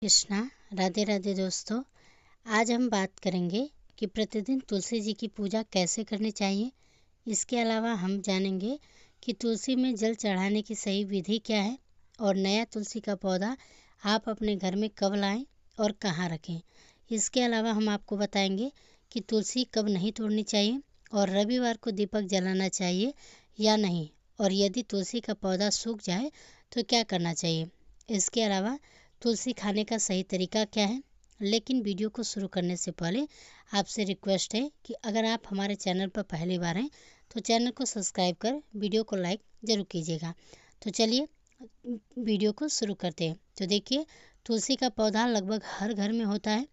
कृष्णा। राधे राधे दोस्तों। आज हम बात करेंगे कि प्रतिदिन तुलसी जी की पूजा कैसे करनी चाहिए। इसके अलावा हम जानेंगे कि तुलसी में जल चढ़ाने की सही विधि क्या है और नया तुलसी का पौधा आप अपने घर में कब लाएं और कहाँ रखें। इसके अलावा हम आपको बताएंगे कि तुलसी कब नहीं तोड़नी चाहिए और रविवार को दीपक जलाना चाहिए या नहीं, और यदि तुलसी का पौधा सूख जाए तो क्या करना चाहिए। इसके अलावा तुलसी खाने का सही तरीका क्या है। लेकिन वीडियो को शुरू करने से पहले आपसे रिक्वेस्ट है कि अगर आप हमारे चैनल पर पहली बार हैं तो चैनल को सब्सक्राइब कर वीडियो को लाइक ज़रूर कीजिएगा। तो चलिए वीडियो को शुरू करते हैं। तो देखिए, तुलसी का पौधा लगभग हर घर में होता है।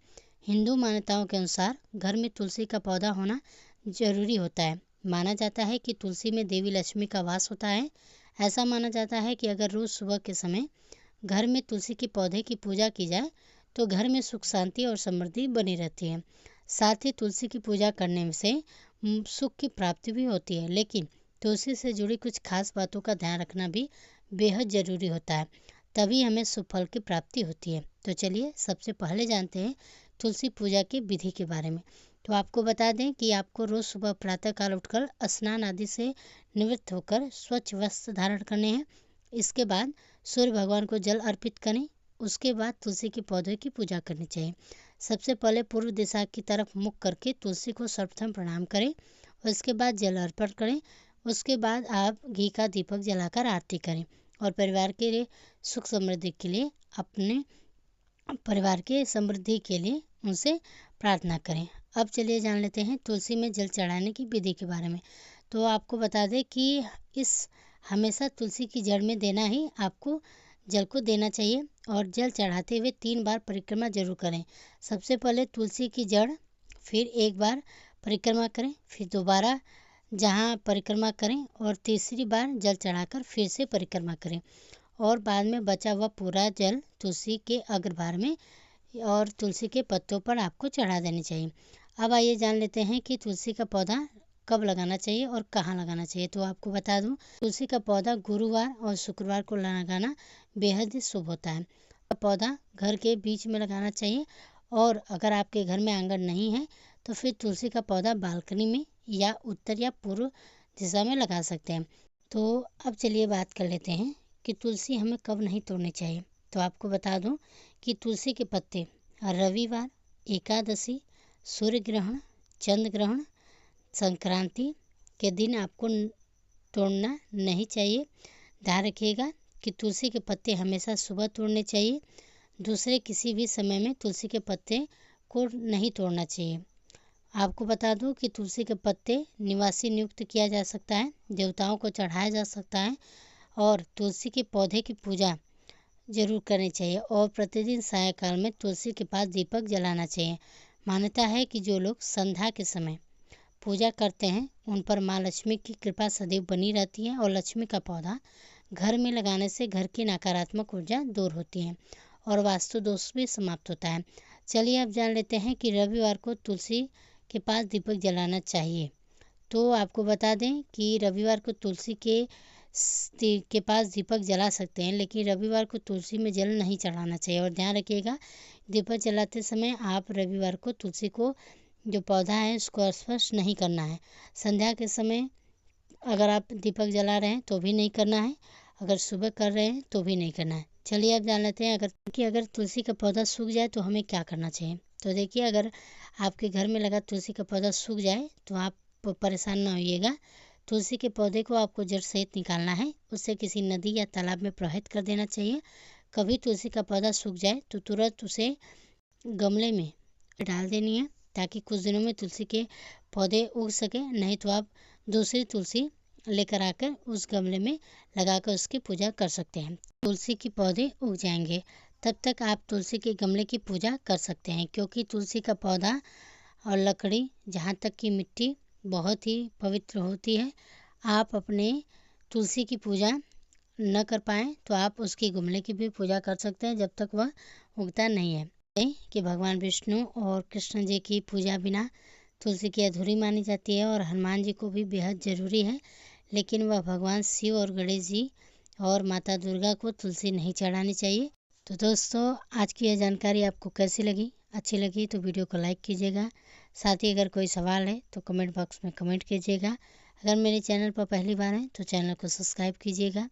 हिंदू मान्यताओं के अनुसार घर में तुलसी का पौधा होना जरूरी होता है। माना जाता है कि तुलसी में देवी लक्ष्मी का वास होता है। ऐसा माना जाता है कि अगर रोज़ सुबह के समय घर में तुलसी के पौधे की पूजा की जाए तो घर में सुख शांति और समृद्धि बनी रहती है। साथ ही तुलसी की पूजा करने से सुख की प्राप्ति भी होती है। लेकिन तुलसी से जुड़ी कुछ खास बातों का ध्यान रखना भी बेहद ज़रूरी होता है, तभी हमें शुभ फल की प्राप्ति होती है। तो चलिए सबसे पहले जानते हैं तुलसी पूजा की विधि के बारे में। तो आपको बता दें कि आपको रोज़ सुबह प्रातःकाल उठकर स्नान आदि से निवृत्त होकर स्वच्छ वस्त्र धारण करने हैं। इसके बाद सूर्य भगवान को जल अर्पित करें। उसके बाद तुलसी के पौधे की पूजा करनी चाहिए। सबसे पहले पूर्व दिशा की तरफ मुख करके तुलसी को सर्वप्रथम प्रणाम करें। उसके बाद जल अर्पण करें। उसके बाद आप घी का दीपक जलाकर आरती करें और परिवार के लिए सुख समृद्धि के लिए अपने परिवार के समृद्धि के लिए उनसे प्रार्थना करें। अब चलिए जान लेते हैं तुलसी में जल चढ़ाने की विधि के बारे में। तो आपको बता दें कि हमेशा तुलसी की जड़ में देना ही आपको जल को देना चाहिए और जल चढ़ाते हुए 3 बार परिक्रमा जरूर करें। सबसे पहले तुलसी की जड़, फिर एक बार परिक्रमा करें, फिर दोबारा जहां परिक्रमा करें और तीसरी बार जल चढ़ाकर फिर से परिक्रमा करें और बाद में बचा हुआ पूरा जल तुलसी के अग्रभाग में और तुलसी के पत्तों पर आपको चढ़ा देनी चाहिए। अब आइए जान लेते हैं कि तुलसी का पौधा कब लगाना चाहिए और कहाँ लगाना चाहिए। तो आपको बता दूं, तुलसी का पौधा गुरुवार और शुक्रवार को लगाना बेहद ही शुभ होता है। पौधा घर के बीच में लगाना चाहिए और अगर आपके घर में आंगन नहीं है तो फिर तुलसी का पौधा बालकनी में या उत्तर या पूर्व दिशा में लगा सकते हैं। तो अब चलिए बात कर लेते हैं कि तुलसी हमें कब नहीं तोड़नी चाहिए। तो आपको बता दूं कि तुलसी के पत्ते रविवार, एकादशी, सूर्य ग्रहण, चंद्र ग्रहण, संक्रांति के दिन आपको तोड़ना नहीं चाहिए। ध्यान रखिएगा कि तुलसी के पत्ते हमेशा सुबह तोड़ने चाहिए। दूसरे किसी भी समय में तुलसी के पत्ते को नहीं तोड़ना चाहिए। आपको बता दूं कि तुलसी के पत्ते निवासी नियुक्त किया जा सकता है, देवताओं को चढ़ाया जा सकता है और तुलसी के पौधे की पूजा जरूर करनी चाहिए और प्रतिदिन सायंकाल में तुलसी के पास दीपक जलाना चाहिए। मान्यता है कि जो लोग संध्या के समय पूजा करते हैं उन पर माँ लक्ष्मी की कृपा सदैव बनी रहती है और लक्ष्मी का पौधा घर में लगाने से घर की नकारात्मक ऊर्जा दूर होती है और वास्तु दोष भी समाप्त होता है। चलिए अब जान लेते हैं कि रविवार को तुलसी के पास दीपक जलाना चाहिए। तो आपको बता दें कि रविवार को तुलसी के पास दीपक जला सकते हैं, लेकिन रविवार को तुलसी में जल नहीं चढ़ाना चाहिए। और ध्यान रखिएगा, दीपक जलाते समय आप रविवार को तुलसी को जो पौधा है उसको स्पर्श नहीं करना है। संध्या के समय अगर आप दीपक जला रहे हैं तो भी नहीं करना है, अगर सुबह कर रहे हैं तो भी नहीं करना है। चलिए अब जान लेते हैं अगर तुलसी का पौधा सूख जाए तो हमें क्या करना चाहिए। तो देखिए, अगर आपके घर में लगा तुलसी का पौधा सूख जाए तो आप परेशान ना होइएगा। तुलसी के पौधे को आपको जड़ सहित निकालना है, उसे किसी नदी या तालाब में प्रवाहित कर देना चाहिए। कभी तुलसी का पौधा सूख जाए तो तुरंत उसे गमले में डाल देनी है ताकि कुछ दिनों में तुलसी के पौधे उग सके। नहीं तो आप दूसरी तुलसी लेकर आकर उस गमले में लगाकर उसकी पूजा कर सकते हैं। तुलसी के पौधे उग जाएंगे तब तक आप तुलसी के गमले की पूजा कर सकते हैं, क्योंकि तुलसी का पौधा और लकड़ी जहाँ तक की मिट्टी बहुत ही पवित्र होती है। आप अपने तुलसी की पूजा न कर पाएँ तो आप उसके गमले की भी पूजा कर सकते हैं जब तक वह उगता नहीं है। कि भगवान विष्णु और कृष्ण जी की पूजा बिना तुलसी की अधूरी मानी जाती है और हनुमान जी को भी बेहद ज़रूरी है, लेकिन वह भगवान शिव और गणेश जी और माता दुर्गा को तुलसी नहीं चढ़ानी चाहिए। तो दोस्तों, आज की यह जानकारी आपको कैसी लगी? अच्छी लगी तो वीडियो को लाइक कीजिएगा। साथ ही अगर कोई सवाल है तो कमेंट बॉक्स में कमेंट कीजिएगा। अगर मेरे चैनल पर पहली बार हैं तो चैनल को सब्सक्राइब कीजिएगा।